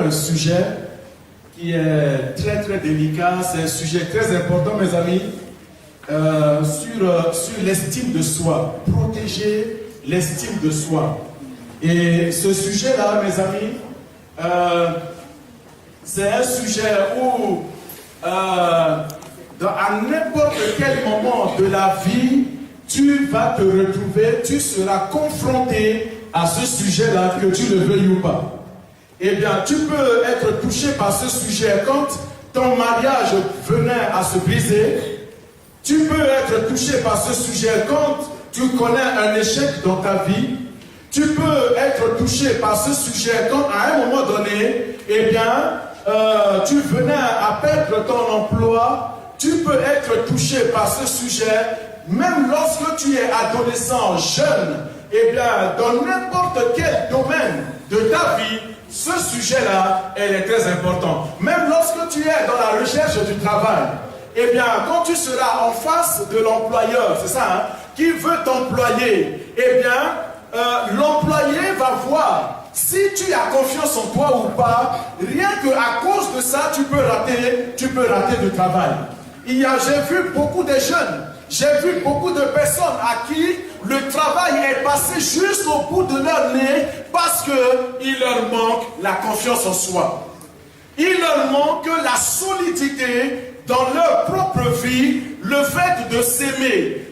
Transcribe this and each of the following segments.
un sujet qui est très très délicat, c'est un sujet très important mes amis, sur l'estime de soi, protéger l'estime de soi. Et ce sujet-là mes amis, c'est un sujet où à n'importe quel moment de la vie, tu vas te retrouver, tu seras confronté à ce sujet-là, que tu le veuilles ou pas. Eh bien, tu peux être touché par ce sujet quand ton mariage venait à se briser. Tu peux être touché par ce sujet quand tu connais un échec dans ta vie. Tu peux être touché par ce sujet quand, à un moment donné, eh bien, tu venais à perdre ton emploi. Tu peux être touché par ce sujet, même lorsque tu es adolescent, jeune, eh bien, dans n'importe quel domaine de ta vie, ce sujet-là, elle est très important. Même lorsque tu es dans la recherche du travail, eh bien, quand tu seras en face de l'employeur, c'est ça, hein, qui veut t'employer, eh bien, l'employé va voir si tu as confiance en toi ou pas. Rien qu'à cause de ça, tu peux rater du travail. J'ai vu beaucoup de jeunes, j'ai vu beaucoup de personnes à qui le travail est passé juste au bout de leur nez parce qu'il leur manque la confiance en soi. Il leur manque la solidité dans leur propre vie, le fait de s'aimer,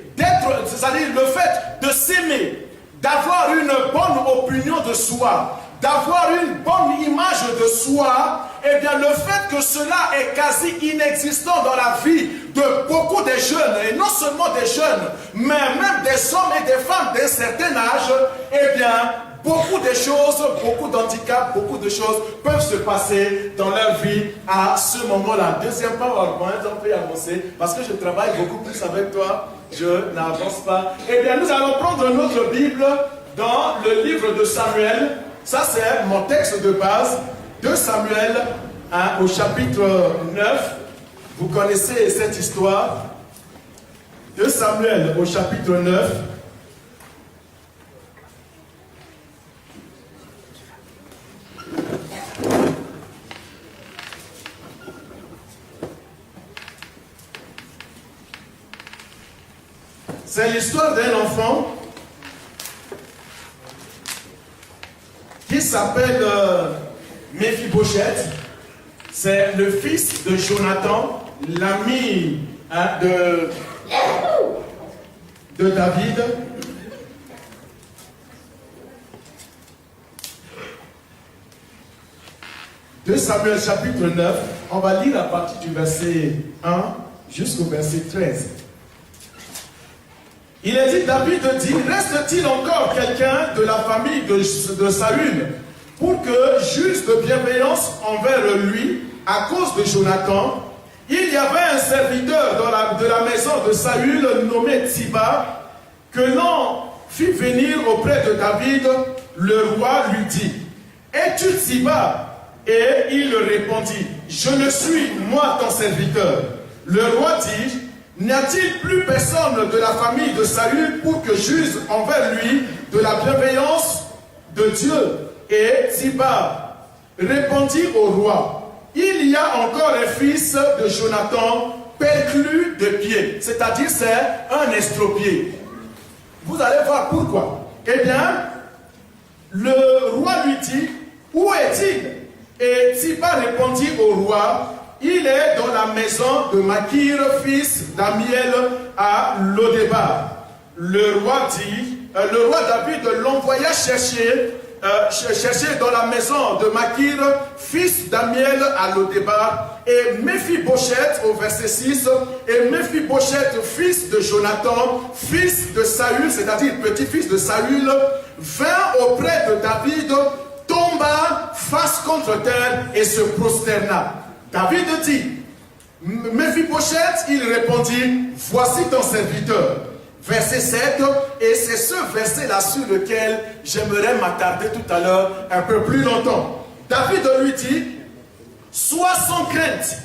c'est-à-dire le fait de s'aimer, d'avoir une bonne opinion de soi, d'avoir une bonne image de soi. Eh bien, le fait que cela est quasi inexistant dans la vie de beaucoup de jeunes, et non seulement des jeunes, mais même des hommes et des femmes d'un certain âge, eh bien, beaucoup de choses, beaucoup d'handicaps, beaucoup de choses peuvent se passer dans leur vie à ce moment-là. Deuxième PowerPoint, on peut y avancer, parce que je travaille beaucoup plus avec toi, je n'avance pas. Eh bien, nous allons prendre notre Bible dans le livre de Samuel. Ça, c'est mon texte de base. 2 Samuel au chapitre 9, vous connaissez cette histoire. 2 Samuel au chapitre 9. C'est l'histoire d'un enfant qui s'appelle Méphibosheth. C'est le fils de Jonathan, l'ami de David. De Samuel chapitre 9, on va lire à partir du verset 1 jusqu'au verset 13. Il est dit, David dit, reste-t-il encore quelqu'un de la famille de Saül pour que j'use de bienveillance envers lui à cause de Jonathan? Il y avait un serviteur de la maison de Saül nommé Tsiba que l'on fit venir auprès de David. Le roi lui dit, es-tu Tsiba? Et il répondit, je le suis, moi ton serviteur. Le roi dit, n'y a-t-il plus personne de la famille de Saül pour que j'use envers lui de la bienveillance de Dieu? Et Tsiba répondit au roi, il y a encore un fils de Jonathan perclus de pied, c'est-à-dire c'est un estropié. Vous allez voir pourquoi. Eh bien, le roi lui dit, où est-il? Et Tsiba répondit au roi, il est dans la maison de Makir, fils d'Amiel, à Lodébar. Le roi David l'envoya chercher dans la maison de Makir, fils d'Amiel, à Lodébar. Et Méphibosheth, au verset 6, et Méphibosheth, fils de Jonathan, fils de Saül, c'est-à-dire petit-fils de Saül, vint auprès de David, tomba face contre terre et se prosterna. David dit, Méphibosheth, il répondit, voici ton serviteur. Verset 7, et c'est ce verset-là sur lequel j'aimerais m'attarder tout à l'heure un peu plus longtemps. David lui dit, sois sans crainte.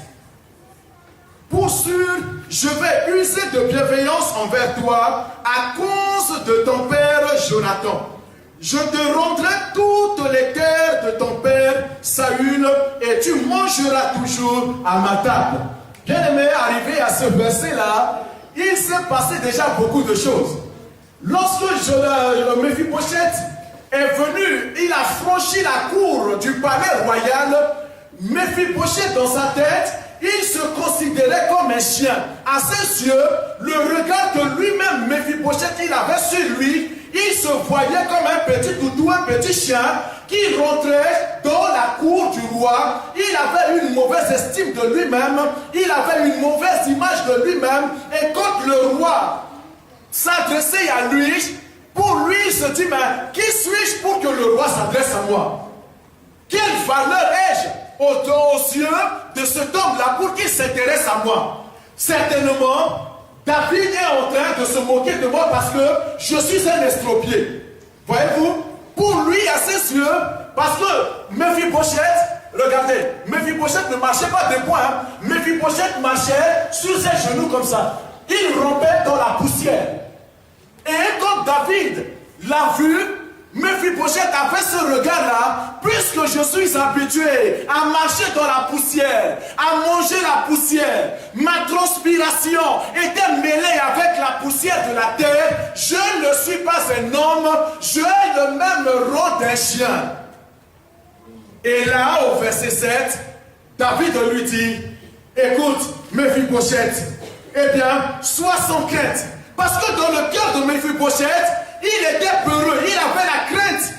Pour sûr, je vais user de bienveillance envers toi à cause de ton père Jonathan. je te rendrai toutes les terres de ton père Saül et tu mangeras toujours à ma table. Bien aimé, arrivé à ce verset-là, il s'est passé déjà beaucoup de choses. Lorsque Méphibosheth est venu, il a franchi la cour du palais royal. Méphibosheth dans sa tête, il se considérait comme un chien. À ses yeux, le regard que lui-même Méphibosheth il avait sur lui, il se voyait comme un petit toutou, un petit chien qui rentrait dans la cour du roi. Il avait une mauvaise estime de lui-même, il avait une mauvaise image de lui-même. Et quand le roi s'adressait à lui, pour lui il se dit, mais qui suis-je pour que le roi s'adresse à moi? Quelle valeur ai-je aux yeux de cet homme-là pour qu'il s'intéresse à moi? Certainement, David est en train de se moquer de moi parce que je suis un estropié. Voyez-vous? Pour lui, à ses yeux, parce que Méphibosheth, regardez, Méphibosheth ne marchait pas des poings, hein. Méphibosheth marchait sur ses genoux comme ça. Il rampait dans la poussière. Et quand David l'a vu, Méphibosheth avait ce regard-là, puisque je suis habitué à marcher dans la poussière, à manger la poussière, ma transpiration était mêlée avec la poussière de la terre, je ne suis pas un homme, j'ai le même rang d'un chien. Et là, au verset 7, David lui dit, écoute, Méphibosheth, eh bien, sois sans crainte, parce que dans le cœur de Méphibosheth, il était peureux, il avait la crainte,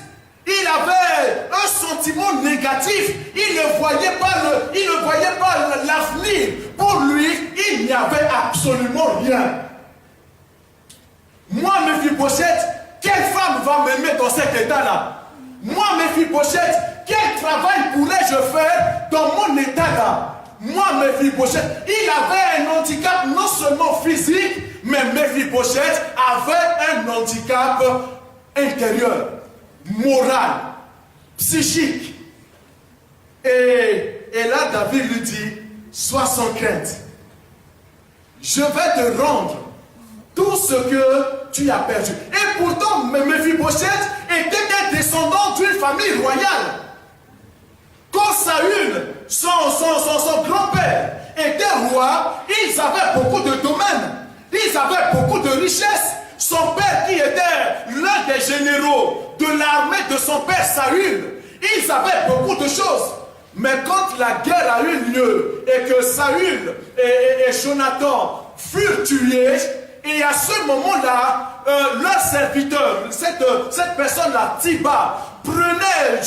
il avait un sentiment négatif, il ne voyait pas l'avenir. Pour lui, il n'y avait absolument rien. Moi, Méphibosheth, quelle femme va m'aimer dans cet état-là? Moi, Méphibosheth, quel travail pourrais-je faire dans mon état-là? Moi, Méphibosheth, il avait un handicap non seulement physique, mais Méphibosheth avait un handicap intérieur, moral, psychique. Et là, David lui dit, sois sans crainte. Je vais te rendre tout ce que tu as perdu. Et pourtant, Méphibosheth était un descendant d'une famille royale. Quand Saül, son grand-père, était roi, ils avaient beaucoup de domaines. Ils avaient beaucoup de richesses. Son père, qui était l'un des généraux de l'armée de son père Saül, ils avaient beaucoup de choses. Mais quand la guerre a eu lieu et que Saül et Jonathan furent tués, et à ce moment-là, leur serviteur, cette personne-là, Tiba, prenait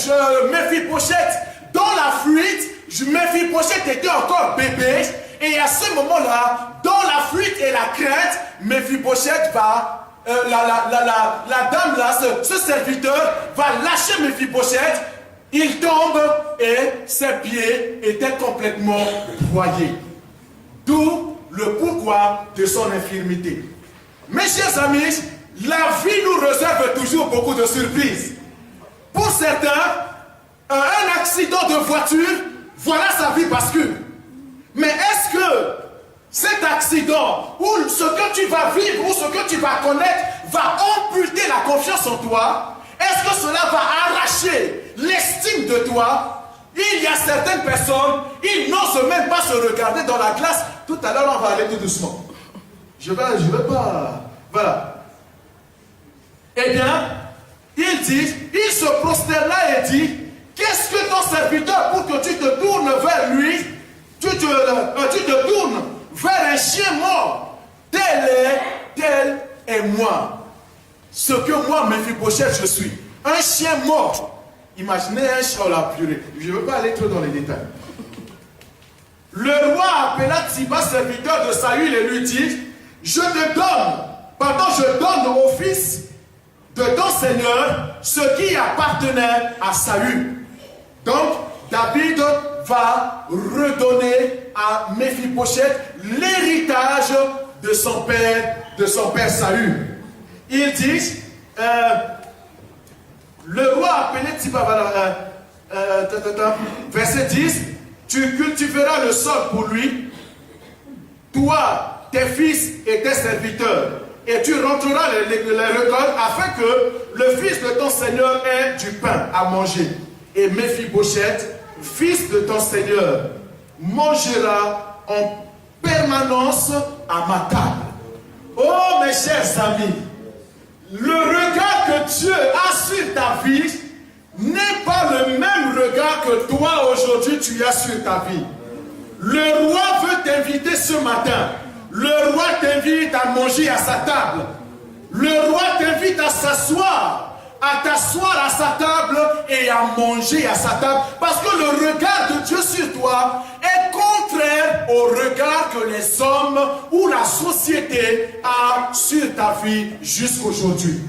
Méphibosheth dans la fuite. Méphibosheth était encore bébé. Et à ce moment-là, dans la fuite et la crainte, Méphibosheth va, la dame là, ce serviteur va lâcher Méphibosheth. Il tombe et ses pieds étaient complètement broyés. D'où le pourquoi de son infirmité. Mes chers amis, la vie nous réserve toujours beaucoup de surprises. Pour certains, un accident de voiture, voilà sa vie bascule. Mais est-ce que cet accident, ou ce que tu vas vivre, ou ce que tu vas connaître, va amputer la confiance en toi? Est-ce que cela va arracher l'estime de toi? Il y a certaines personnes, ils n'osent même pas se regarder dans la glace. Tout à l'heure, on va aller tout doucement. Je vais pas... Voilà. Eh bien, il se prosterne là et dit, qu'est-ce que ton serviteur, pour que tu te tournes vers lui, tu te tournes vers un chien mort, tel est moi. Ce que moi, Méphibosheth, je suis. Un chien mort. Imaginez un chien, la purée. Je ne veux pas aller trop dans les détails. Le roi appela Tiba, serviteur de Saül, et lui dit, je donne au fils de ton Seigneur ce qui appartenait à Saül. Donc, David va redonner à Méphibosheth l'héritage de son père Saül. Il dit, le roi appelé Tiba, verset 10, tu cultiveras le sol pour lui, toi, tes fils et tes serviteurs. et tu rentreras les récoltes afin que le fils de ton Seigneur ait du pain à manger. Et Méphibosheth, fils de ton Seigneur, mangera en permanence à ma table. Oh mes chers amis, le regard que Dieu a sur ta vie n'est pas le même regard que toi aujourd'hui tu as sur ta vie. Le roi veut t'inviter ce matin. Le roi t'invite à manger à sa table. Le roi t'invite à s'asseoir à sa table et à manger à sa table. Parce que le regard de Dieu sur toi est contraire au regard que les hommes ou la société a sur ta vie jusqu'aujourd'hui.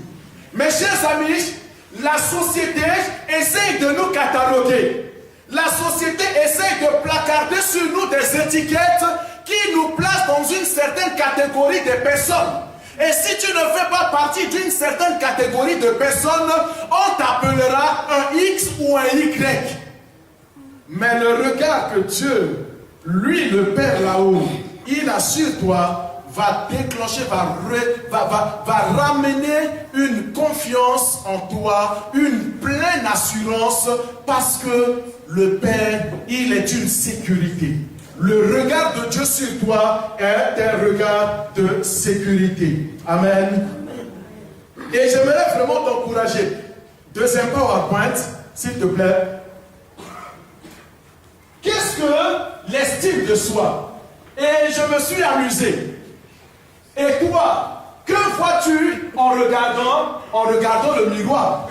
Mes chers amis, la société essaye de nous cataloguer. La société essaye de placarder sur nous des étiquettes qui nous placent dans une certaine catégorie de personnes. Et si tu ne fais pas partie d'une certaine catégorie de personnes, on t'appellera un X ou un Y. Mais le regard que Dieu, lui, le Père là-haut, il a sur toi, va déclencher, va ramener une confiance en toi, une pleine assurance, parce que le Père, il est une sécurité. Le regard de Dieu sur toi est un regard de sécurité. Amen. Et j'aimerais vraiment t'encourager. Deuxième PowerPoint, s'il te plaît. Qu'est-ce que l'estime de soi? Et je me suis amusé. Et toi, que vois-tu en regardant le miroir?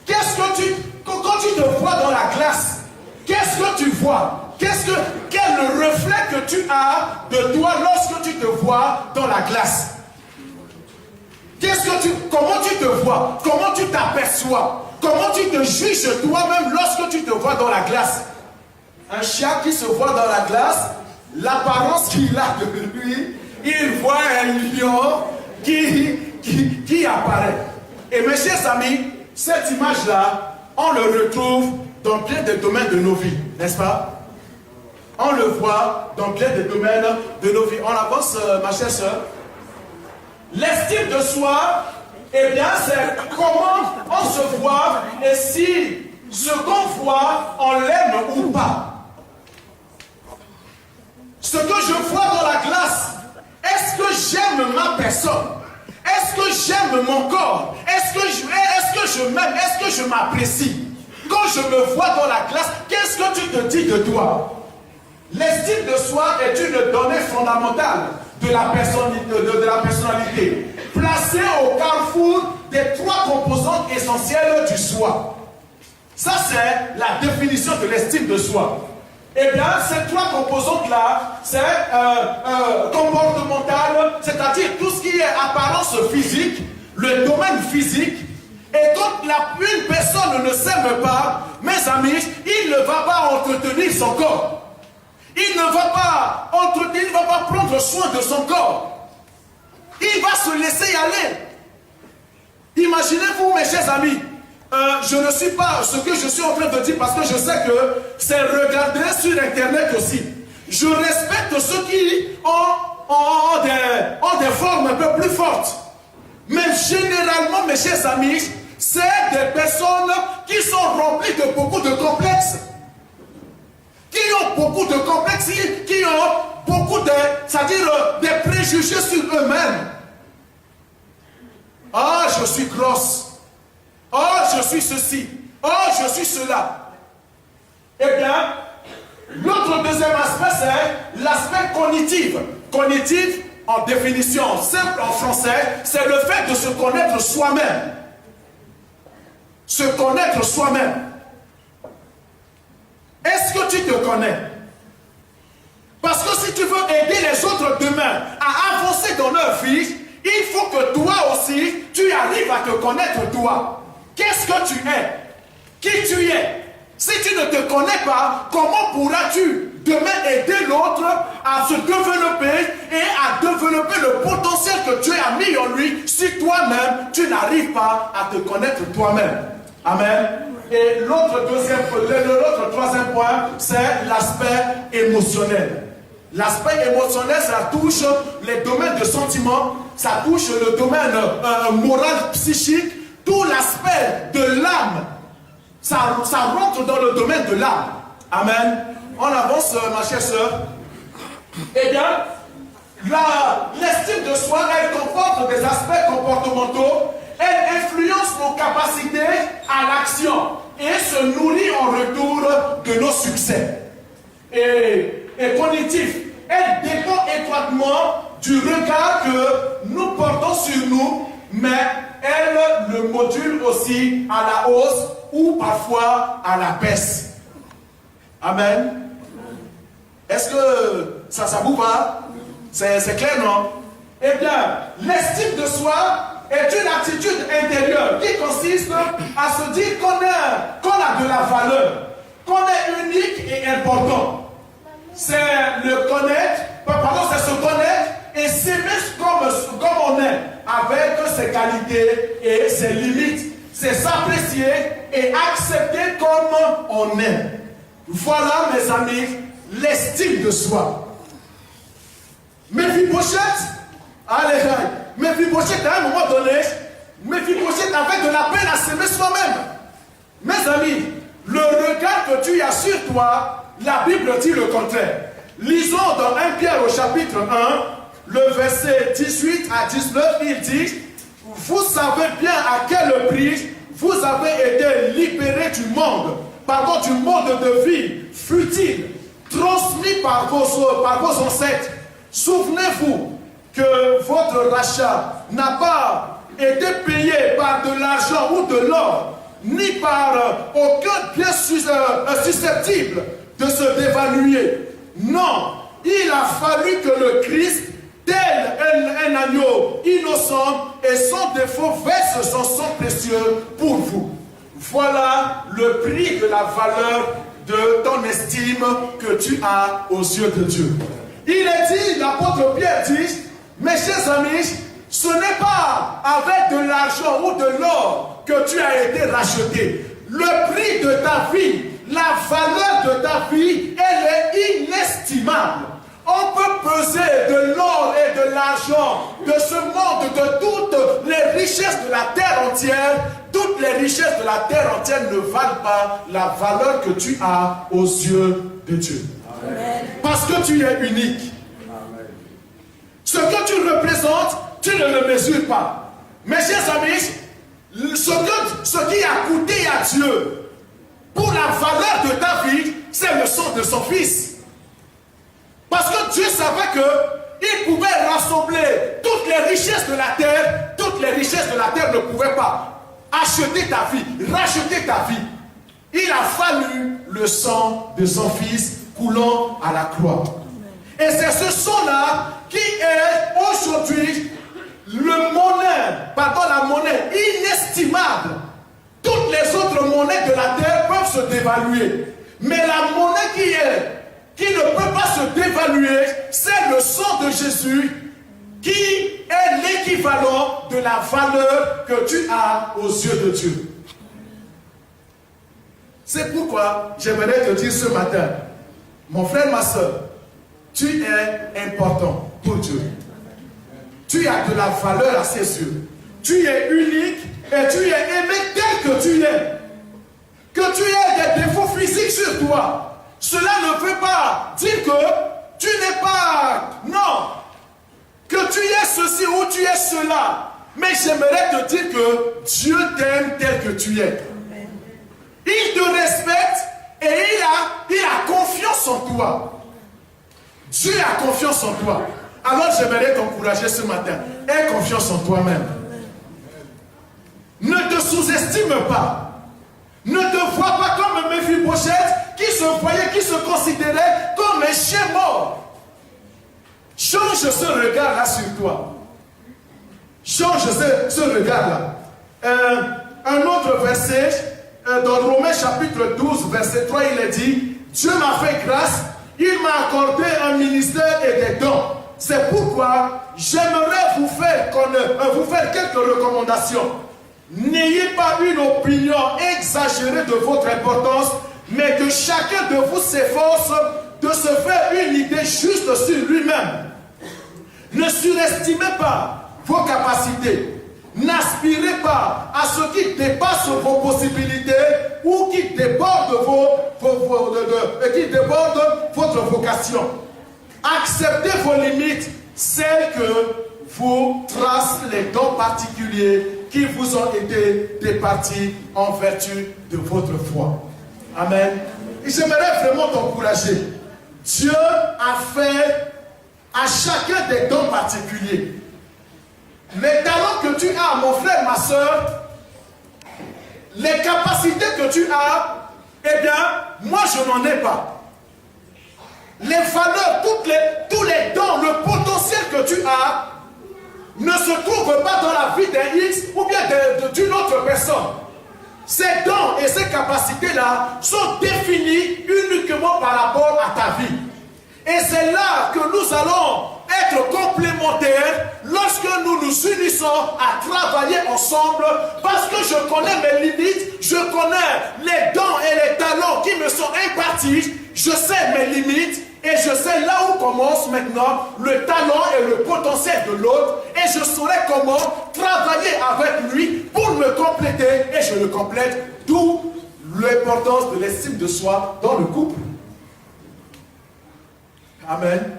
Qu'est-ce que quand tu te vois dans la glace, qu'est-ce que tu vois? Quel reflet que tu as de toi lorsque tu te vois dans la glace? Comment tu te vois? Comment tu t'aperçois? Comment tu te juges toi-même lorsque tu te vois dans la glace? Un chien qui se voit dans la glace, l'apparence qu'il a de lui, il voit un lion qui apparaît. Et mes chers amis, cette image-là, on le retrouve dans plein de domaines de nos vies, n'est-ce pas? On le voit dans plein de domaines de nos vies. On avance, ma chère soeur. L'estime de soi, eh bien, c'est comment on se voit et si ce qu'on voit, on l'aime ou pas. Ce que je vois dans la glace, est-ce que j'aime ma personne? Est-ce que j'aime mon corps? Est-ce que je m'aime? Est-ce que je m'apprécie? Quand je me vois dans la glace, qu'est-ce que tu te dis de toi? L'estime de soi est une donnée fondamentale de la personnalité, placée au carrefour des trois composantes essentielles du soi. Ça, c'est la définition de l'estime de soi. Eh bien, ces trois composantes-là, c'est comportemental, c'est-à-dire tout ce qui est apparence physique, le domaine physique. Et quand une personne ne s'aime pas, mes amis, il ne va pas entretenir son corps. Il ne va pas entretenir, il ne va pas prendre soin de son corps. Il va se laisser aller. Imaginez-vous, mes chers amis, je ne suis pas ce que je suis en train de dire parce que je sais que c'est regardé sur Internet aussi. Je respecte ceux qui ont des formes un peu plus fortes. Mais généralement, mes chers amis, c'est des personnes qui sont remplies de beaucoup de complexes. Qui ont beaucoup de complexes, qui ont beaucoup des préjugés sur eux-mêmes. Ah, je suis grosse. Oh, je suis ceci. Oh, je suis cela. Eh bien, l'autre deuxième aspect, c'est l'aspect cognitif. Cognitif, en définition simple en français, c'est le fait de se connaître soi-même. Se connaître soi-même. Est-ce que tu te connais? Parce que si tu veux aider les autres demain à avancer dans leur vie, il faut que toi aussi, tu arrives à te connaître toi. Qu'est-ce que tu es? Qui tu es? Si tu ne te connais pas, comment pourras-tu demain aider l'autre à se développer et à développer le potentiel que Dieu a mis en lui si toi-même, tu n'arrives pas à te connaître toi-même? Amen. Et l'autre troisième point, c'est l'aspect émotionnel. L'aspect émotionnel, ça touche les domaines de sentiments, ça touche le domaine moral, psychique, tout l'aspect de l'âme. Ça rentre dans le domaine de l'âme. Amen. On avance, ma chère sœur. Eh bien, l'estime de soi, elle comporte des aspects comportementaux, elle influence nos capacités à l'action et se nourrit en retour de nos succès. Et cognitif, elle dépend étroitement du regard que nous portons sur nous, mais elle le module aussi à la hausse ou parfois à la baisse. Amen. Est-ce que ça vous va? C'est clair, non? Eh bien, l'estime de soi est une attitude intérieure qui consiste à se dire qu'on a de la valeur, qu'on est unique et important. C'est le connaître, c'est se connaître et s'aimer comme on est, avec ses qualités et ses limites. C'est s'apprécier et accepter comme on est. Voilà, mes amis, l'estime de soi. Méphibosheth, Méphibosheth, à un moment donné, Méphibosheth avait de la peine à s'aimer soi-même. Mes amis, le regard que tu as sur toi, la Bible dit le contraire. Lisons dans 1 Pierre au chapitre 1, le verset 18 à 19, il dit: vous savez bien à quel prix vous avez été libérés du monde de vie futile, transmis par vos ancêtres. Souvenez-vous que votre rachat n'a pas été payé par de l'argent ou de l'or, ni par aucun bien susceptible de se dévaluer. Non, il a fallu que le Christ, tel un agneau innocent et sans défaut, verse son sang précieux pour vous. Voilà le prix de la valeur de ton estime que tu as aux yeux de Dieu. Il est dit, l'apôtre Pierre dit: mes chers amis, ce n'est pas avec de l'argent ou de l'or que tu as été racheté. Le prix de ta vie, la valeur de ta vie, elle est inestimable. On peut peser de l'or et de l'argent de ce monde, de toutes les richesses de la terre entière. Toutes les richesses de la terre entière ne valent pas la valeur que tu as aux yeux de Dieu. Amen. Parce que tu es unique. Amen. Ce que tu représentes, tu ne le mesures pas. Mes chers amis, ce qui a coûté à Dieu pour la valeur de ta vie, c'est le sang de son Fils. Parce que Dieu savait qu'il pouvait rassembler toutes les richesses de la terre. Toutes les richesses de la terre ne pouvaient pas acheter ta vie, racheter ta vie. Il a fallu le sang de son Fils coulant à la croix. Et c'est ce sang-là qui est aujourd'hui la monnaie inestimable. Toutes les autres monnaies de la terre peuvent se dévaluer. Mais la monnaie qui ne peut pas se dévaluer, c'est le sang de Jésus qui est l'équivalent de la valeur que tu as aux yeux de Dieu. C'est pourquoi j'aimerais te dire ce matin, mon frère, ma soeur, tu es important pour Dieu. Tu as de la valeur à ses yeux. Tu es unique et tu es aimé tel que tu es. Que tu aies des défauts physiques sur toi, cela ne veut pas dire que tu n'es pas... Non. Que tu es ceci ou tu es cela. Mais j'aimerais te dire que Dieu t'aime tel que tu es. Il te respecte et il a confiance en toi. Dieu a confiance en toi. Alors j'aimerais t'encourager ce matin. Aie confiance en toi-même. Ne te sous-estime pas. Ne te vois pas comme Méphibosheth qui se considérait comme un chien mort. Change ce regard-là sur toi. Change ce regard-là. Un autre verset, dans Romains chapitre 12, verset 3, il est dit: Dieu m'a fait grâce, il m'a accordé un ministère et des dons. C'est pourquoi j'aimerais vous faire quelques recommandations. N'ayez pas une opinion exagérée de votre importance, mais que chacun de vous s'efforce de se faire une idée juste sur lui-même. Ne surestimez pas vos capacités. N'aspirez pas à ce qui dépasse vos possibilités ou qui déborde, qui déborde votre vocation. Acceptez vos limites, celles que vous tracent les dons particuliers qui vous ont été départis en vertu de votre foi. Amen. Et j'aimerais vraiment t'encourager. Dieu a fait à chacun des dons particuliers. Les talents que tu as, mon frère, ma soeur, les capacités que tu as, eh bien, moi je n'en ai pas. Les valeurs, tous les dons, le potentiel que tu as, ne se trouve pas dans la vie d'un X ou bien d'une autre personne. Ces dons et ces capacités-là sont définis uniquement par rapport à ta vie. Et c'est là que nous allons être complémentaires lorsque nous nous unissons à travailler ensemble, parce que je connais mes limites, je connais les dons et les talents qui me sont impartis, je sais mes limites et je sais là où commence maintenant le talent et le potentiel de l'autre, et je saurai comment travailler avec lui pour me compléter, et je le complète, d'où l'importance de l'estime de soi dans le couple. Amen.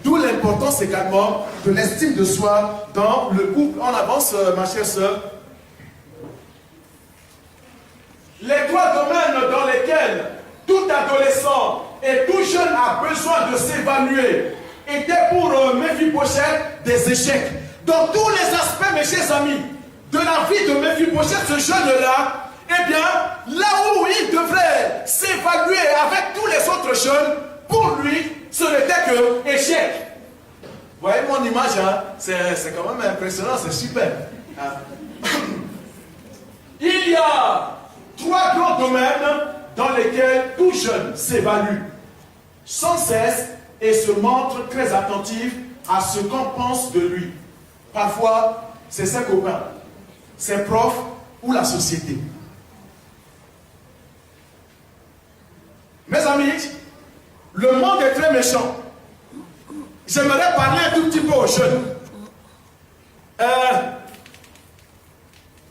D'où l'importance également de l'estime de soi dans le couple. On avance, ma chère sœur. Les trois domaines dans lesquels tout adolescent et tout jeune a besoin de s'évaluer étaient pour Méphibosheth des échecs. Dans tous les aspects, mes chers amis, de la vie de Méphibosheth, ce jeune-là, eh bien, là où il devrait s'évaluer avec tous les autres jeunes, pour lui, ce n'était que échec. Vous voyez mon image, hein? C'est quand même impressionnant, c'est super. Hein? Il y a trois grands domaines dans lesquels tout jeune s'évalue sans cesse et se montre très attentif à ce qu'on pense de lui. Parfois, c'est ses copains, ses profs ou la société. Mes amis, le monde est très méchant. J'aimerais parler un tout petit peu aux jeunes.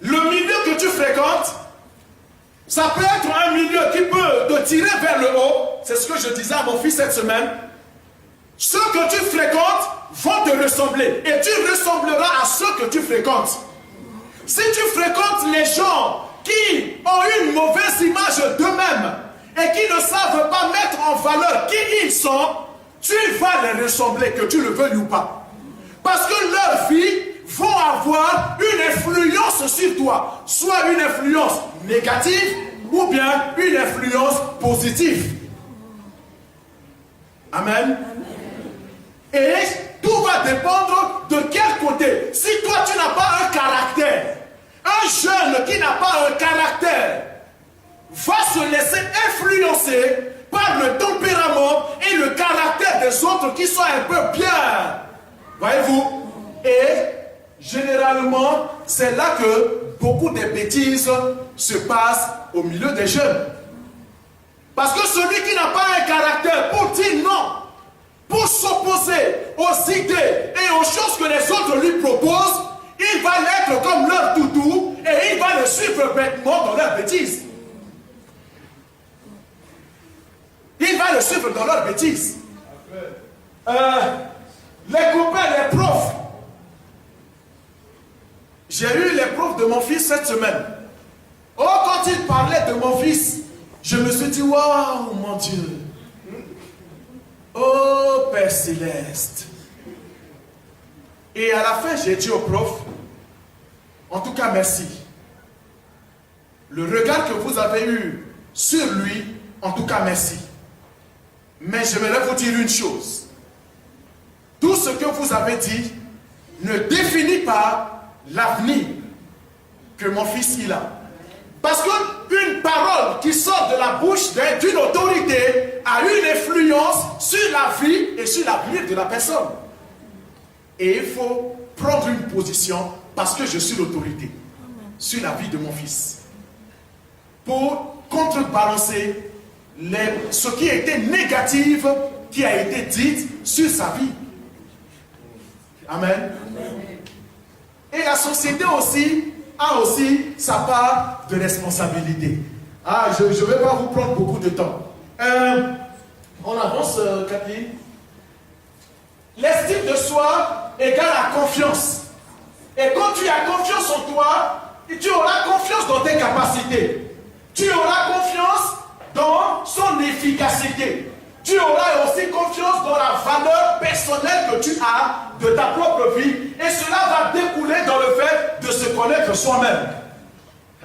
Le milieu que tu fréquentes, ça peut être un milieu qui peut te tirer vers le haut. C'est ce que je disais à mon fils cette semaine. Ceux que tu fréquentes vont te ressembler. Et tu ressembleras à ceux que tu fréquentes. Si tu fréquentes les gens qui ont une mauvaise image d'eux-mêmes et qui ne savent pas mettre en valeur qui ils sont, tu vas les ressembler, que tu le veuilles ou pas. Parce que leur vie vont avoir une influence sur toi. Soit une influence négative ou bien une influence positive. Amen. Et tout va dépendre de quel côté. Si toi tu n'as pas un caractère, un jeune qui n'a pas un caractère va se laisser influencer par le tempérament et le caractère des autres qui sont un peu bien. Voyez-vous? Et généralement, c'est là que beaucoup de bêtises se passent au milieu des jeunes. Parce que celui qui n'a pas un caractère pour dire non, pour s'opposer aux idées et aux choses que les autres lui proposent, il va être comme leur toutou et il va les suivre bêtement dans leurs bêtises. Il va le suivre dans leurs bêtises. Les copains, les profs. J'ai eu les profs de mon fils cette semaine. Oh, quand il parlait de mon fils, je me suis dit, waouh, mon Dieu. Oh, Père Céleste. Et à la fin, j'ai dit au prof, en tout cas, merci. Le regard que vous avez eu sur lui, en tout cas, merci. Mais j'aimerais vous dire une chose. Tout ce que vous avez dit ne définit pas l'avenir que mon fils il a. Parce qu'une parole qui sort de la bouche d'une autorité a une influence sur la vie et sur l'avenir de la personne. Et il faut prendre une position parce que je suis l'autorité sur la vie de mon fils. Pour contrebalancer ce qui était négatif qui a été dit sur sa vie. Amen. Et la société aussi a aussi sa part de responsabilité. Ah, je ne vais pas vous prendre beaucoup de temps. On avance, Cathy. L'estime de soi égale la confiance. Et quand tu as confiance en toi, tu auras confiance dans tes capacités. Tu auras confiance dans son efficacité. Tu auras aussi confiance dans la valeur personnelle que tu as de ta propre vie. Et cela va découler dans le fait de se connaître soi-même.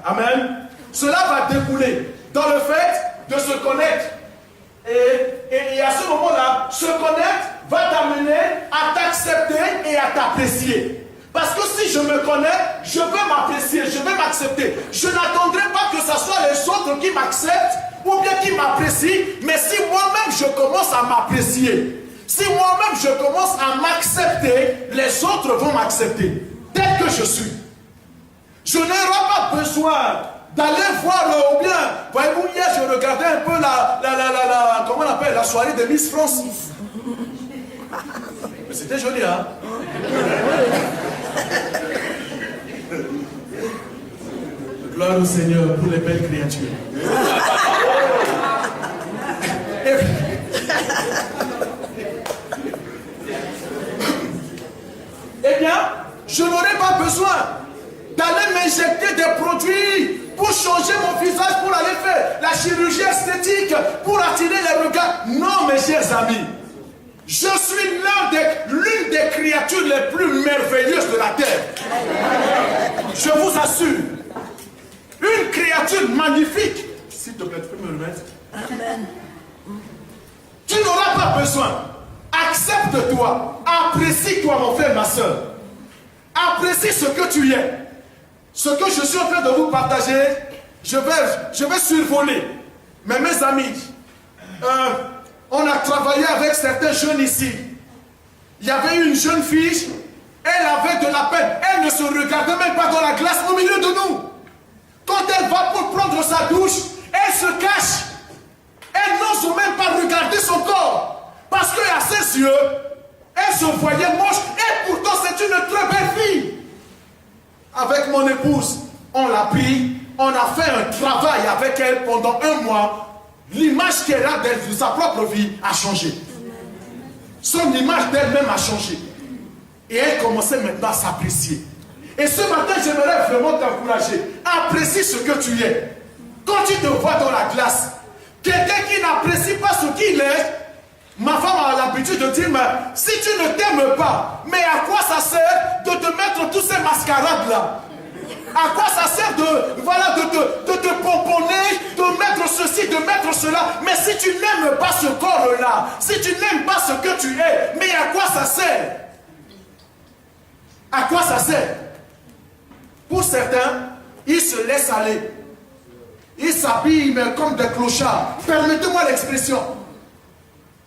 Amen. Cela va découler dans le fait de se connaître. Et à ce moment-là, se connaître va t'amener à t'accepter et à t'apprécier. Parce que si je me connais, je vais m'apprécier, je vais m'accepter. Je n'attendrai pas que ce soit les autres qui m'acceptent ou bien qui m'apprécient, mais si moi-même je commence à m'apprécier, si moi-même je commence à m'accepter, les autres vont m'accepter tel que je suis. Je n'aurai pas besoin d'aller voir, ou bien, voyez-vous, hier je regardais un peu comment on appelle, la soirée de Miss France. Mais c'était joli, hein? Gloire au Seigneur pour les belles créatures. Eh bien, je n'aurai pas besoin d'aller m'injecter des produits pour changer mon visage, pour aller faire la chirurgie esthétique, pour attirer les regards. Non, mes chers amis. Je suis l'une des créatures les plus merveilleuses de la terre. Je vous assure. Une créature magnifique. S'il te plaît, tu peux me le mettre. Amen. Tu n'auras pas besoin. Accepte-toi. Apprécie-toi, mon frère, ma soeur. Apprécie ce que tu es. Ce que je suis en train de vous partager, je vais survoler. Mais mes amis, on a travaillé avec certains jeunes ici. Il y avait une jeune fille, elle avait de la peine. Elle ne se regardait même pas dans la glace au milieu de nous. Quand elle va pour prendre sa douche, elle se cache. Elle n'ose même pas regarder son corps. Parce qu'à ses yeux, elle se voyait moche. Et pourtant, c'est une très belle fille. Avec mon épouse, on l'a pris. On a fait un travail avec elle pendant 1 mois. L'image qu'elle a d'elle, de sa propre vie, a changé. Son image d'elle-même a changé. Et elle commençait maintenant à s'apprécier. Et ce matin, j'aimerais vraiment t'encourager. Apprécie ce que tu es. Quand tu te vois dans la glace, quelqu'un qui n'apprécie pas ce qu'il est, ma femme a l'habitude de dire, mais si tu ne t'aimes pas, mais à quoi ça sert de te mettre tous ces mascarades-là? À quoi ça sert de te pomponner, de mettre ceci, de mettre cela? Mais si tu n'aimes pas ce corps-là, si tu n'aimes pas ce que tu es, mais à quoi ça sert? À quoi ça sert? Pour certains, ils se laissent aller. Ils s'habillent mais comme des clochards. Permettez-moi l'expression.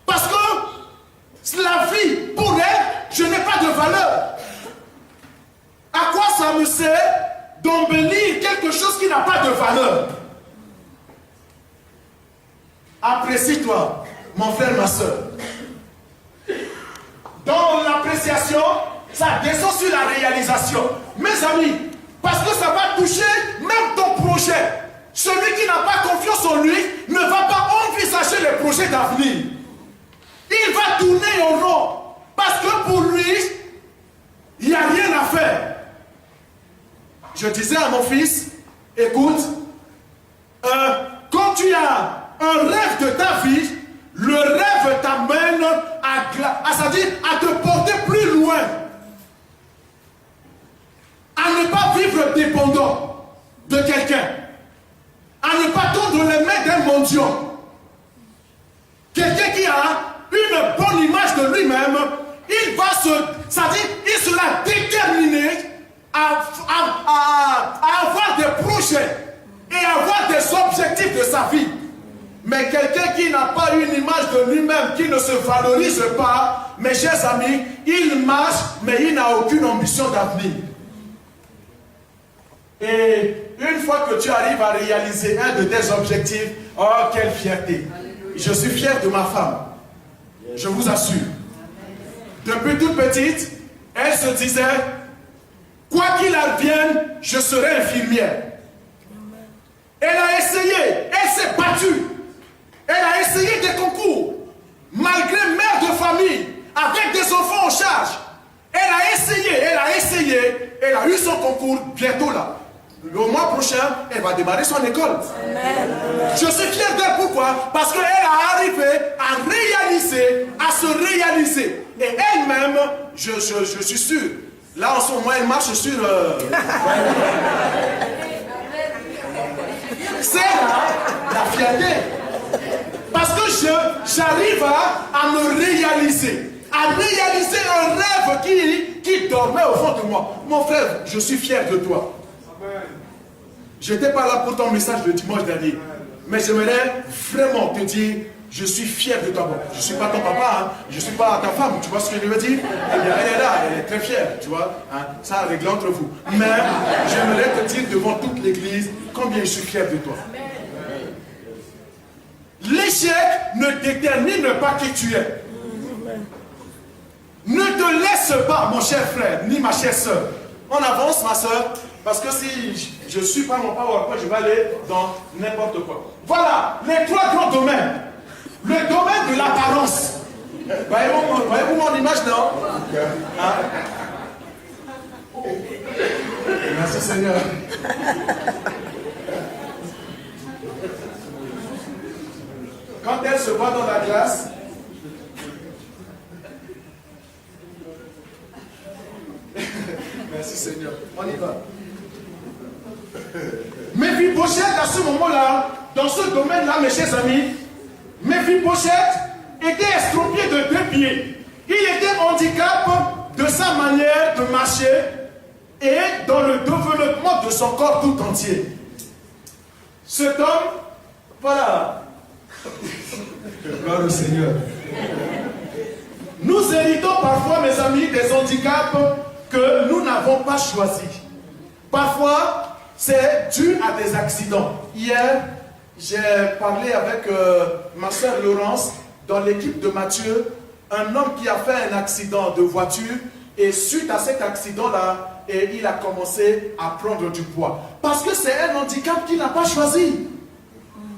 Parce que la vie, pour elle, je n'ai pas de valeur. À quoi ça me sert d'embellir quelque chose qui n'a pas de valeur? Apprécie-toi, mon frère, ma soeur. Dans l'appréciation, ça descend sur la réalisation. Mes amis, parce que ça va toucher même ton projet. Celui qui n'a pas confiance en lui ne va pas envisager les projets d'avenir. Il va tourner en rond. Parce que pour lui, il n'y a rien à faire. Je disais à mon fils, écoute, quand tu as un rêve de ta vie, le rêve t'amène à te porter plus loin. À ne pas vivre dépendant de quelqu'un. À ne pas tendre les mains d'un mendiant. Quelqu'un qui a une bonne image de lui-même, il va il sera déterminé à avoir des projets et avoir des objectifs de sa vie. Mais quelqu'un qui n'a pas une image de lui-même, qui ne se valorise pas, mes chers amis, il marche, mais il n'a aucune ambition d'avenir. Et une fois que tu arrives à réaliser un de tes objectifs, oh, quelle fierté. Je suis fier de ma femme. Je vous assure. Depuis toute petite, elle se disait, quoi qu'il advienne, je serai infirmière. Elle a essayé, elle s'est battue. Elle a essayé des concours. Malgré mère de famille, avec des enfants en charge. Elle a essayé, elle a eu son concours bientôt là. Le mois prochain, elle va démarrer son école. Amen. Je suis fier d'elle, pourquoi? Parce qu'elle a arrivé à se réaliser. Et elle-même, je suis sûr, là en ce moment, elle marche sur... C'est la fierté. Parce que j'arrive à me réaliser. À réaliser un rêve qui dormait au fond de moi. Mon frère, je suis fier de toi. Je n'étais pas là pour ton message de dimanche dernier. Mais j'aimerais vraiment te dire, je suis fier de toi. Bon, je ne suis pas ton papa, hein, je ne suis pas ta femme, tu vois ce que je veux dire? Eh bien, elle est là, elle est très fière, tu vois. Hein, ça règle entre vous. Mais j'aimerais te dire devant toute l'église combien je suis fier de toi. L'échec ne détermine pas qui tu es. Ne te laisse pas, mon cher frère, ni ma chère soeur. On avance, ma soeur, parce que si je ne suis pas mon PowerPoint, je vais aller dans n'importe quoi. Voilà, les trois grands domaines. Le domaine de l'apparence. Voyez-vous mon image, non? Hein? Merci Seigneur. Quand elle se voit dans la classe, merci Seigneur. On y va. Méphibosheth, à ce moment-là, dans ce domaine-là, mes chers amis, Méphibosheth était estropié de 2 pieds. Il était handicapé de sa manière de marcher et dans le développement de son corps tout entier. Cet homme, voilà. Gloire au Seigneur. Nous héritons parfois, mes amis, des handicaps que nous n'avons pas choisis. Parfois, c'est dû à des accidents. Hier, j'ai parlé avec ma soeur Laurence, dans l'équipe de Mathieu, un homme qui a fait un accident de voiture, et suite à cet accident-là, il a commencé à prendre du poids. Parce que c'est un handicap qu'il n'a pas choisi.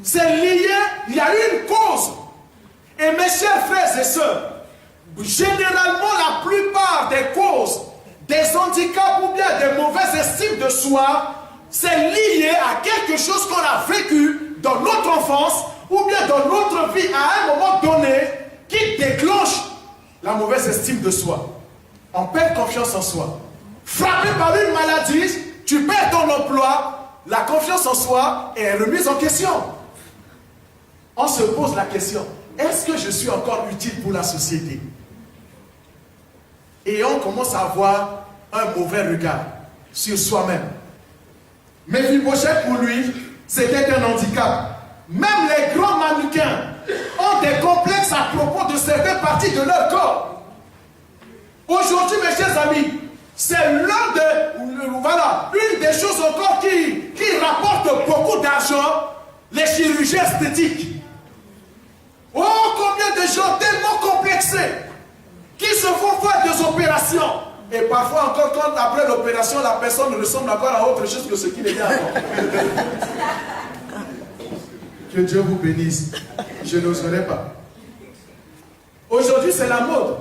C'est lié, il y a une cause. Et mes chers frères et sœurs, généralement la plupart des causes, des handicaps ou bien des mauvaises estimes de soi, c'est lié à quelque chose qu'on a vécu dans notre enfance ou bien dans notre vie à un moment donné qui déclenche la mauvaise estime de soi. On perd confiance en soi. Frappé par une maladie, tu perds ton emploi, la confiance en soi est remise en question. On se pose la question, est-ce que je suis encore utile pour la société? Et on commence à avoir un mauvais regard sur soi-même. Méphibosheth, pour lui, c'était un handicap. Même les grands mannequins ont des complexes à propos de certaines parties de leur corps. Aujourd'hui, mes chers amis, c'est une des choses encore qui rapporte beaucoup d'argent, les chirurgies esthétiques. Oh, combien de gens tellement complexés qui se font faire des opérations. Et parfois encore, quand après l'opération, la personne ressemble encore à autre chose que ce qu'il était avant. Que Dieu vous bénisse. Je n'oserais pas. Aujourd'hui, c'est la mode.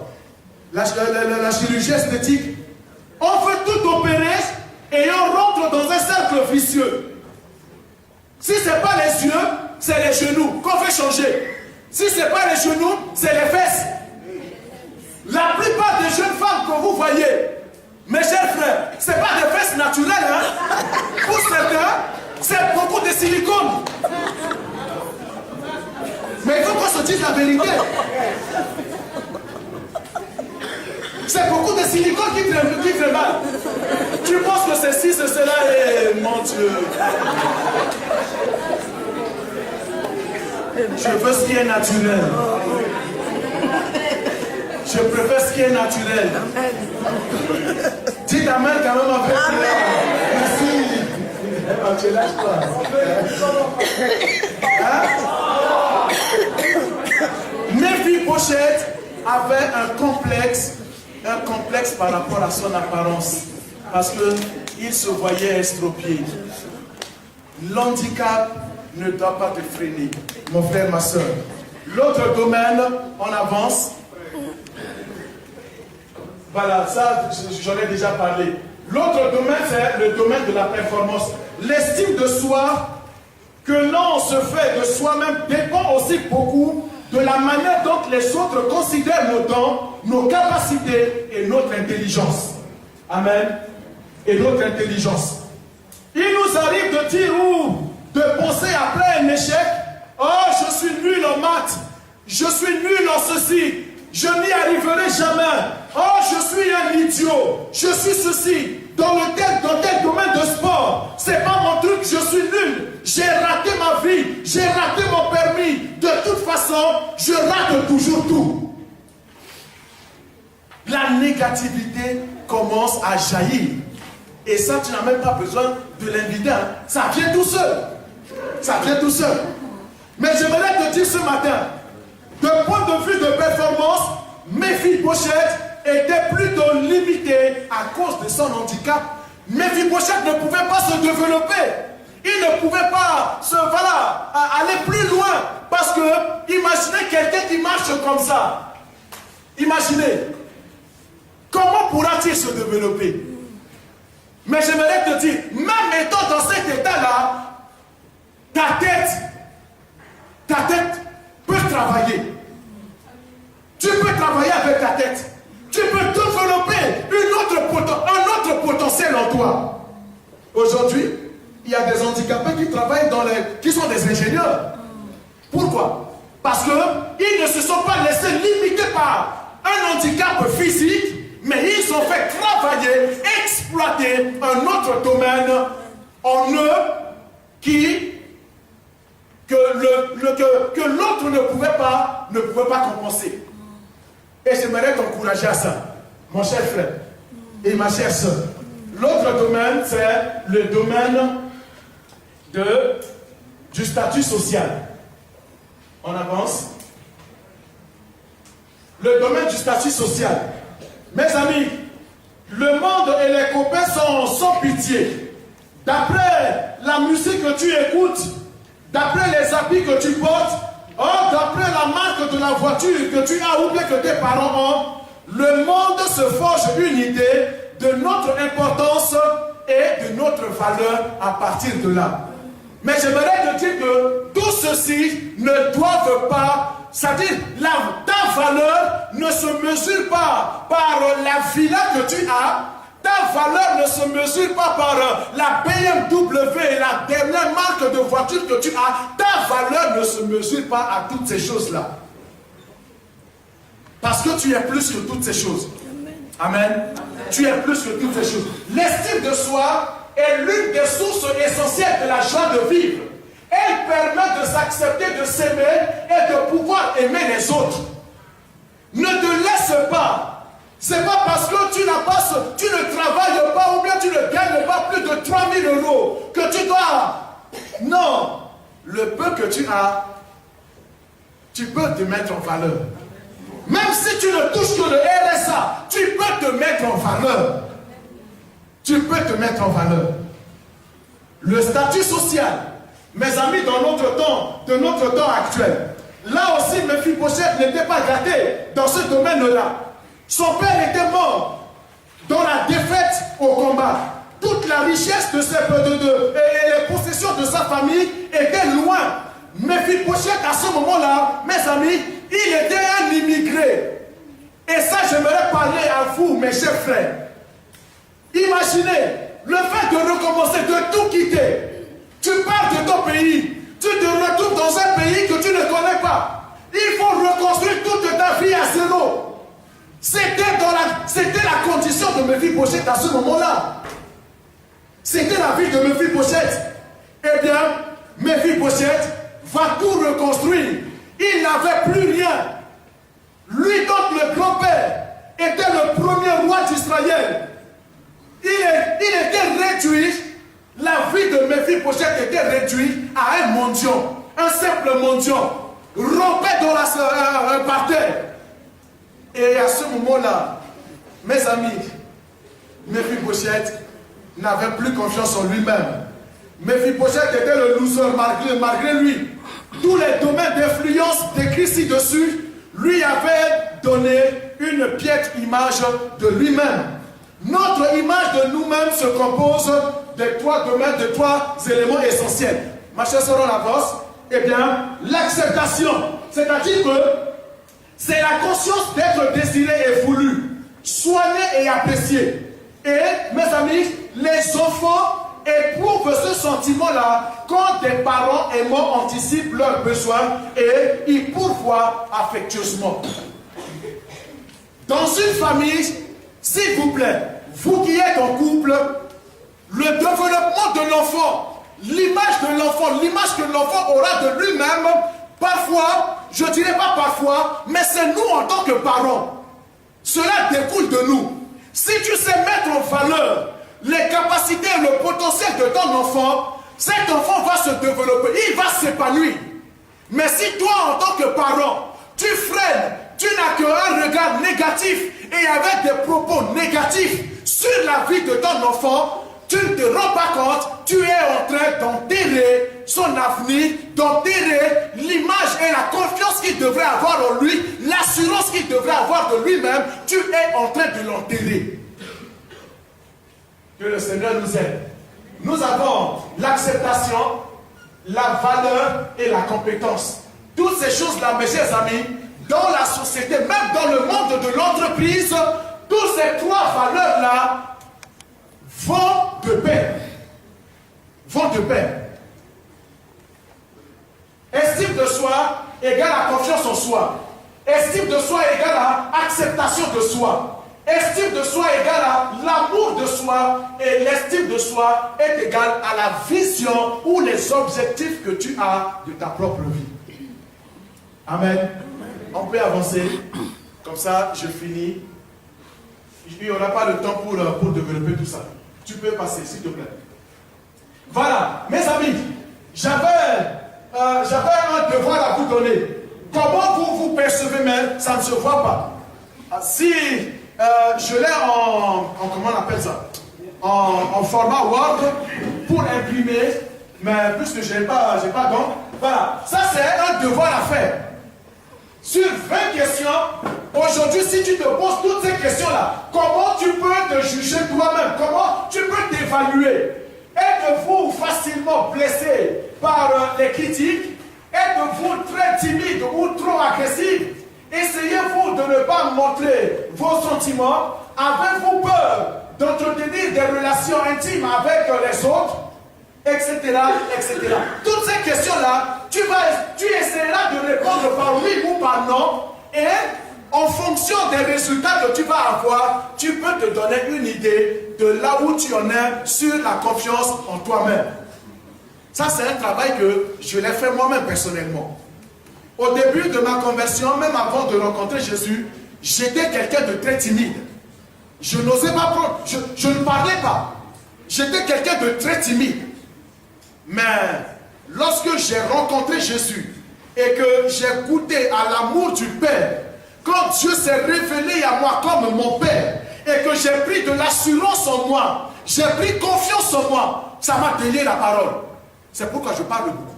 La chirurgie esthétique. On veut tout opérer et on rentre dans un cercle vicieux. Si ce n'est pas les yeux, c'est les genoux qu'on veut changer. Si ce n'est pas les genoux, c'est les fesses. La plupart des jeunes femmes que vous voyez, mes chers frères, ce n'est pas des fesses naturelles. Hein? Pour certains, c'est beaucoup de silicone. Mais il faut qu'on se dise la vérité. C'est beaucoup de silicone qui fait mal. Tu penses que ceci, c'est cela et mon Dieu. Je veux ce qui est naturel. Je préfère ce qui est naturel. Dites amen quand même avec. Merci. tu es là, je crois. Hein? Méphibosheth avait un complexe par rapport à son apparence. Parce qu'il se voyait estropié. L'handicap ne doit pas te freiner, mon frère, ma soeur. L'autre domaine, on avance. Voilà, ça, j'en ai déjà parlé. L'autre domaine, c'est le domaine de la performance. L'estime de soi que l'on se fait de soi-même dépend aussi beaucoup de la manière dont les autres considèrent nos dons, nos capacités et notre intelligence. Amen. Et notre intelligence. Il nous arrive de dire ou de penser après un échec, oh, je suis nul en maths, je suis nul en ceci, je n'y arriverai jamais, oh, je suis un idiot, je suis ceci, dans tel domaine de sport, c'est pas mon truc, je suis nul, j'ai raté ma vie, j'ai raté mon permis, de toute façon, je rate toujours tout. La négativité commence à jaillir. Et ça, tu n'as même pas besoin de l'inviter. Hein. Ça vient tout seul. Ça vient tout seul. Mais j'aimerais te dire ce matin, d'un point de vue de performance, Méphibosheth était plutôt limité à cause de son handicap. Méphibosheth ne pouvait pas se développer. Il ne pouvait pas aller plus loin. Parce que, imaginez quelqu'un qui marche comme ça. Imaginez. Comment pourra-t-il se développer? Mais j'aimerais te dire, même étant dans cet état-là, ta tête peut travailler. Tu peux travailler avec ta tête. Tu peux développer un autre potentiel en toi. Aujourd'hui, il y a des handicapés qui travaillent qui sont des ingénieurs. Pourquoi? Parce qu'ils ne se sont pas laissés limiter par un handicap physique, mais ils ont fait travailler, exploiter un autre domaine en eux que l'autre ne pouvait pas compenser. Et j'aimerais t'encourager à ça, mon cher frère et ma chère soeur. L'autre domaine, c'est le domaine du statut social. On avance. Le domaine du statut social. Mes amis, le monde et les copains sont sans pitié. D'après la musique que tu écoutes, d'après les habits que tu portes, d'après la marque de la voiture que tu as ou bien que tes parents ont, le monde se forge une idée de notre importance et de notre valeur à partir de là. Mais j'aimerais te dire que tout ceci ne doivent pas, c'est-à-dire ta valeur ne se mesure pas par la villa que tu as, ta valeur ne se mesure pas par la BMW et la dernière marque de voiture que tu as, ta valeur ne se mesure pas à toutes ces choses-là. Parce que tu es plus que toutes ces choses. Amen. Amen. Tu es plus que toutes ces choses. L'estime de soi est l'une des sources essentielles de la joie de vivre. Elle permet de s'accepter, de s'aimer et de pouvoir aimer les autres. Ne te laisse pas. C'est pas parce que tu ne travailles pas ou bien tu ne gagnes pas plus de 3 000 € que tu dois. Non. Le peu que tu as, tu peux te mettre en valeur. Même si tu ne touches que le RSA, tu peux te mettre en valeur. Tu peux te mettre en valeur. Le statut social, mes amis, de notre temps actuel, là aussi, Méphibosheth n'était pas gâté dans ce domaine-là. Son père était mort dans la défaite au combat. Toute la richesse de et les possessions de sa famille étaient loin. Méphibosheth, à ce moment-là, mes amis, il était un immigré. Et ça, j'aimerais parler à vous, mes chers frères. Imaginez le fait de recommencer, de tout quitter. Tu pars de ton pays, tu te retrouves dans un pays que tu ne connais pas. Il faut reconstruire toute ta vie à zéro. C'était la condition de Méphibosheth à ce moment-là. C'était la vie de Méphibosheth. Eh bien, Méphibosheth va tout reconstruire. Il n'avait plus rien. Lui, donc le grand-père, était le premier roi d'Israël. Il était réduit. La vie de Méphibosheth était réduit à un mendiant, un simple mendiant, rompait dans par terre. Et à ce moment-là, mes amis, Méphibosheth n'avait plus confiance en lui-même. Méphibosheth était le loser malgré lui. Tous les domaines d'influence décrits ci-dessus lui avaient donné une piètre image de lui-même. Notre image de nous-mêmes se compose de trois domaines, de trois éléments essentiels. Ma chère sœur, on avance. Eh bien, l'acceptation, c'est-à-dire que c'est la conscience d'être désiré et voulu, soigné et apprécié. Et, mes amis, les enfants éprouvent ce sentiment-là quand des parents aimants anticipent leurs besoins et y pourvoient affectueusement. Dans une famille, s'il vous plaît, vous qui êtes en couple, le développement de l'enfant, l'image que l'enfant aura de lui-même, parfois, je ne dirais pas parfois, mais c'est nous en tant que parents. Cela découle de nous. Si tu sais mettre en valeur les capacités et le potentiel de ton enfant, cet enfant va se développer, il va s'épanouir. Mais si toi, en tant que parent, tu freines, tu n'as qu'un regard négatif et avec des propos négatifs sur la vie de ton enfant, tu ne te rends pas compte, tu es en train d'enterrer son avenir, d'enterrer l'image et la confiance qu'il devrait avoir en lui, l'assurance qu'il devrait avoir de lui-même, tu es en train de l'enterrer. Que le Seigneur nous aide. Nous avons l'acceptation, la valeur et la compétence. Toutes ces choses-là, mes chers amis, dans la société, même dans le monde de l'entreprise, toutes ces trois valeurs-là vont de pair. Vont de pair. Estime de soi égale à confiance en soi. Estime de soi égale à acceptation de soi. Estime de soi égale à l'amour de soi. Et l'estime de soi est égale à la vision ou les objectifs que tu as de ta propre vie. Amen. On peut avancer. Comme ça, je finis. Il n'y aura pas le temps pour développer tout ça. Tu peux passer, s'il te plaît. Voilà, mes amis, j'avais un devoir à vous donner. Comment vous percevez, mais ça ne se voit pas. Si je l'ai comment on appelle ça, en format Word pour imprimer, mais puisque je n'ai pas donc, voilà, ça c'est un devoir à faire. Sur 20 questions, aujourd'hui, si tu te poses toutes ces questions-là, comment tu peux te juger toi-même? Comment tu peux t'évaluer? Êtes-vous facilement blessé par les critiques? Êtes-vous très timide ou trop agressif? Essayez-vous de ne pas montrer vos sentiments? Avez-vous peur d'entretenir des relations intimes avec les autres? Etc., etc. Toutes ces questions-là, tu essaieras de répondre par oui ou par non, et en fonction des résultats que tu vas avoir, tu peux te donner une idée de là où tu en es sur la confiance en toi-même. Ça, c'est un travail que je l'ai fait moi-même personnellement. Au début de ma conversion, même avant de rencontrer Jésus, j'étais quelqu'un de très timide. Je n'osais pas prendre, je ne parlais pas. J'étais quelqu'un de très timide. Mais lorsque j'ai rencontré Jésus et que j'ai goûté à l'amour du Père, quand Dieu s'est révélé à moi comme mon Père et que j'ai pris de l'assurance en moi, j'ai pris confiance en moi, ça m'a délié la parole. C'est pourquoi je parle beaucoup.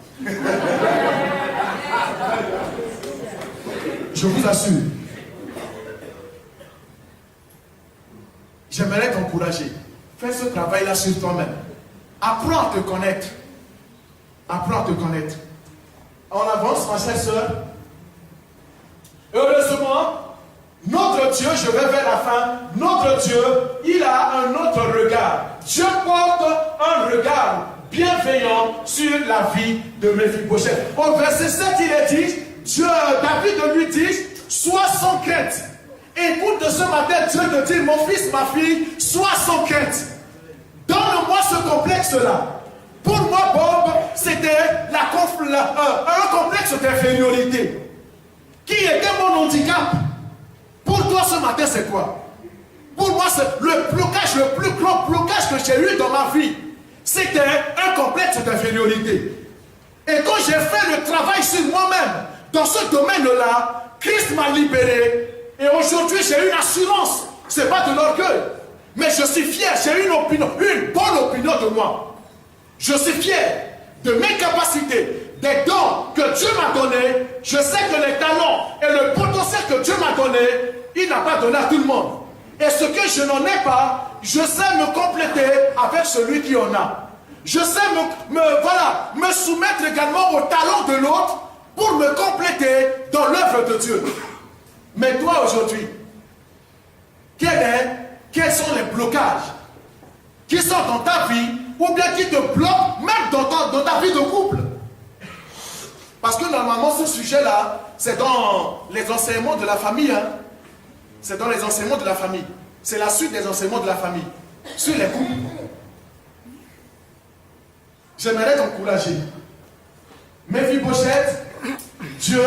Je vous assure. J'aimerais t'encourager. Fais ce travail-là sur toi-même. Apprends à te connaître. Apprends à te connaître. On avance, ma chère sœur. Heureusement, notre Dieu, je vais vers la fin, notre Dieu, il a un autre regard. Dieu porte un regard bienveillant sur la vie de Méphibosheth. Au verset 7, il est dit, David lui dit, sois sans crainte. Écoute ce matin, Dieu te dit, mon fils, ma fille, sois sans crainte. Donne-moi ce complexe-là. Pour moi, Bob, c'était un complexe d'infériorité. Qui était mon handicap? Pour toi, ce matin, c'est quoi? Pour moi, c'est le plus grand blocage que j'ai eu dans ma vie. C'est c'était un complexe d'infériorité. Et quand j'ai fait le travail sur moi-même, dans ce domaine-là, Christ m'a libéré. Et aujourd'hui, j'ai une assurance. Ce n'est pas de l'orgueil. Mais je suis fier, j'ai une opinion, une bonne opinion de moi. Je suis fier de mes capacités, des dons que Dieu m'a donnés. Je sais que les talents et le potentiel que Dieu m'a donné, il n'a pas donné à tout le monde. Et ce que je n'en ai pas, je sais me compléter avec celui qui en a. Je sais me soumettre également au talent de l'autre pour me compléter dans l'œuvre de Dieu. Mais toi aujourd'hui, quels sont les blocages qui sont dans ta vie ou bien qui te bloquent même dans ta vie de couple? Parce que normalement ce sujet-là, c'est dans les enseignements de la famille. Hein? C'est dans les enseignements de la famille. C'est la suite des enseignements de la famille. Sur les couples. J'aimerais t'encourager. Méphibosheth, Dieu,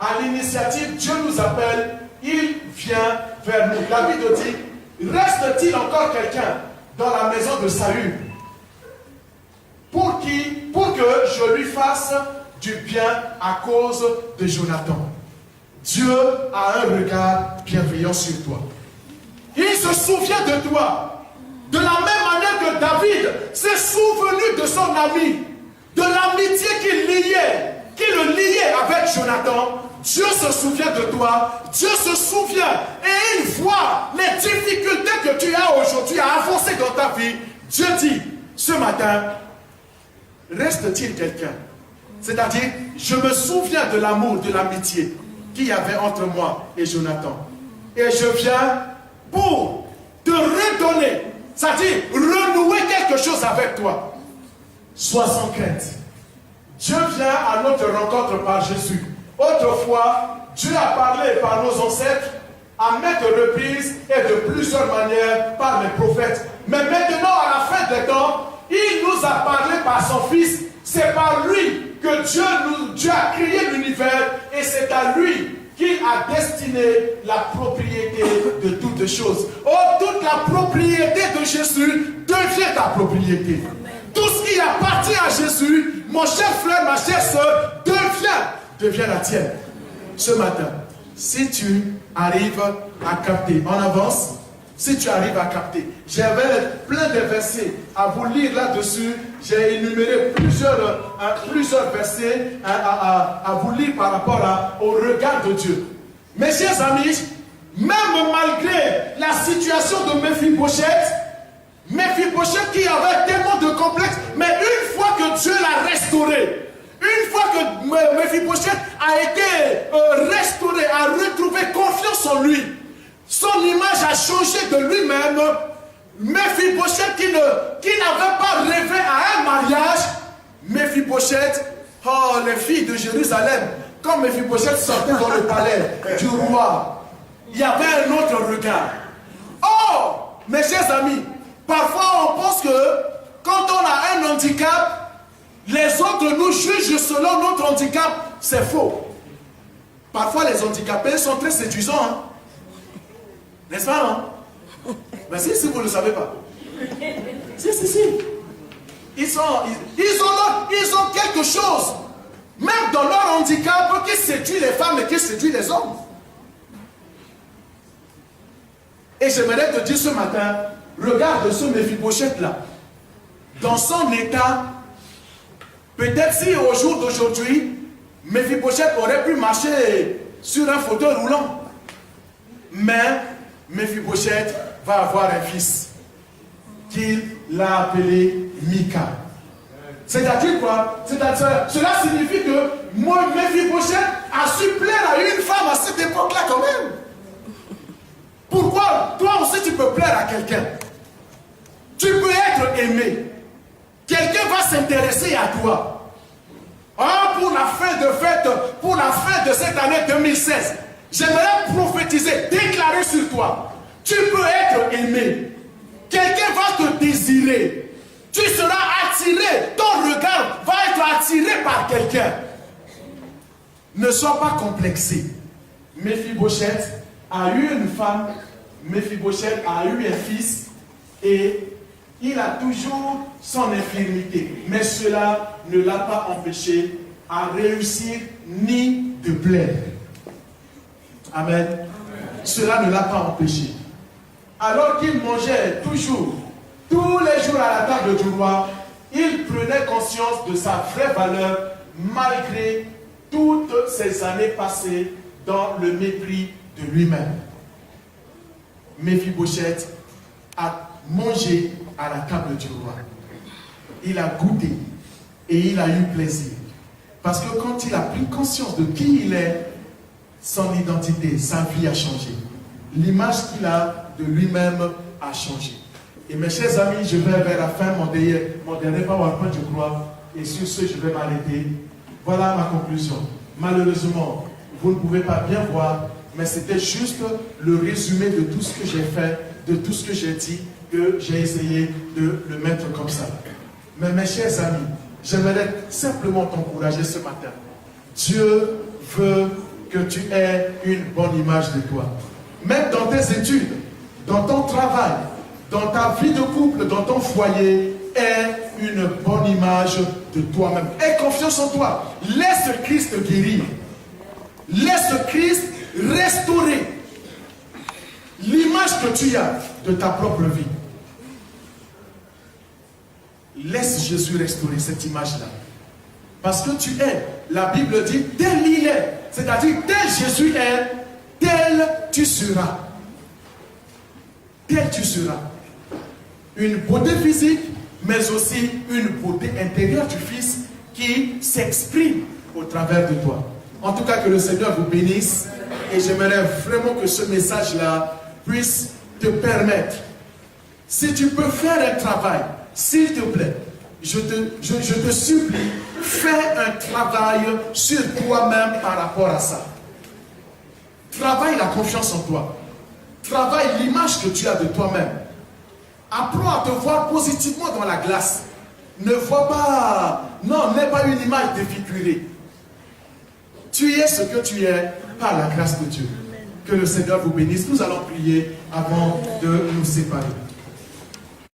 à l'initiative, Dieu nous appelle, il vient vers nous. La Bible dit, reste-t-il encore quelqu'un dans la maison de Saül pour que je lui fasse du bien à cause de Jonathan? Dieu a un regard bienveillant sur toi. Il se souvient de toi. De la même manière que David s'est souvenu de son ami, de l'amitié qu'il le liait avec Jonathan. Dieu se souvient de toi, Dieu se souvient et il voit les difficultés que tu as aujourd'hui à avancer dans ta vie. Dieu dit, ce matin, reste-t-il quelqu'un? C'est-à-dire, je me souviens de l'amour, de l'amitié qu'il y avait entre moi et Jonathan. Et je viens pour te redonner, c'est-à-dire renouer quelque chose avec toi. Sois sans crainte. Dieu vient à notre rencontre par Jésus. Autrefois, Dieu a parlé par nos ancêtres à maintes reprises et de plusieurs manières par les prophètes. Mais maintenant, à la fin des temps, il nous a parlé par son Fils. C'est par lui que Dieu a créé l'univers et c'est à lui qu'il a destiné la propriété de toutes choses. Oh, toute la propriété de Jésus devient ta propriété. Tout ce qui appartient à Jésus, mon cher frère, ma chère soeur, devient la tienne. Ce matin, si tu arrives à capter, en avance, si tu arrives à capter, j'avais plein de versets à vous lire là-dessus. J'ai énuméré plusieurs versets à vous lire par rapport au regard de Dieu. Mes chers amis, même malgré la situation de Méphibosheth qui avait tellement de complexes, mais une fois que Dieu l'a restauré, une fois que Méphibosheth a été restauré, a retrouvé confiance en lui, son image a changé de lui-même. Méphibosheth qui n'avait pas rêvé à un mariage, Méphibosheth, oh les filles de Jérusalem, quand Méphibosheth sortait dans le palais du roi, il y avait un autre regard. Oh, mes chers amis, parfois on pense que quand on a un handicap, les autres nous jugent selon notre handicap. C'est faux. Parfois les handicapés sont très séduisants. Hein? N'est-ce pas, non? Mais si vous ne le savez pas. Si. Ils ont quelque chose, même dans leur handicap, qui séduit les femmes et qui séduit les hommes. Et j'aimerais te dire ce matin, regarde ce Méphibosheth-là. Dans son état, peut-être si au jour d'aujourd'hui, Méphibosheth aurait pu marcher sur un fauteuil roulant. Mais Méphibosheth va avoir un fils qu'il a appelé Mika. C'est-à-dire quoi? Cela signifie que Méphibosheth a su plaire à une femme à cette époque-là quand même. Pourquoi? Toi aussi tu peux plaire à quelqu'un. Tu peux être aimé. Quelqu'un va s'intéresser à toi. Oh, pour la fin de fête, pour la fin de cette année 2016, j'aimerais prophétiser, déclarer sur toi. Tu peux être aimé. Quelqu'un va te désirer. Tu seras attiré. Ton regard va être attiré par quelqu'un. Ne sois pas complexé. Méphibosheth a eu une femme. Méphibosheth a eu un fils. Et Il a toujours son infirmité. Mais cela ne l'a pas empêché à réussir ni de plaire. Amen. Cela ne l'a pas empêché. Alors qu'il mangeait toujours, tous les jours à la table du roi, il prenait conscience de sa vraie valeur malgré toutes ces années passées dans le mépris de lui-même. Méphibosheth a mangé à la table du roi. Il a goûté et il a eu plaisir. Parce que quand il a pris conscience de qui il est, son identité, sa vie a changé. L'image qu'il a de lui-même a changé. Et mes chers amis, je vais vers la fin, mon dernier PowerPoint, je crois. Et sur ce, je vais m'arrêter. Voilà ma conclusion. Malheureusement, vous ne pouvez pas bien voir, mais c'était juste le résumé de tout ce que j'ai fait, de tout ce que j'ai dit, que j'ai essayé de le mettre comme ça. Mais mes chers amis, j'aimerais simplement t'encourager ce matin. Dieu veut que tu aies une bonne image de toi. Même dans tes études, dans ton travail, dans ta vie de couple, dans ton foyer, aie une bonne image de toi-même. Aie confiance en toi. Laisse Christ guérir. Laisse Christ restaurer l'image que tu as de ta propre vie. Laisse Jésus restaurer cette image-là. Parce que tu es, la Bible dit, tel il est. C'est-à-dire, tel Jésus est, tel tu seras. Tel tu seras. Une beauté physique, mais aussi une beauté intérieure du Fils qui s'exprime au travers de toi. En tout cas, que le Seigneur vous bénisse. Et j'aimerais vraiment que ce message-là puisse te permettre, si tu peux faire un travail, s'il te plaît, je te supplie, fais un travail sur toi-même par rapport à ça. Travaille la confiance en toi. Travaille l'image que tu as de toi-même. Apprends à te voir positivement dans la glace. Ne vois pas, non, n'aie pas une image défigurée. Tu es ce que tu es par la grâce de Dieu. Que le Seigneur vous bénisse. Nous allons prier avant de nous séparer.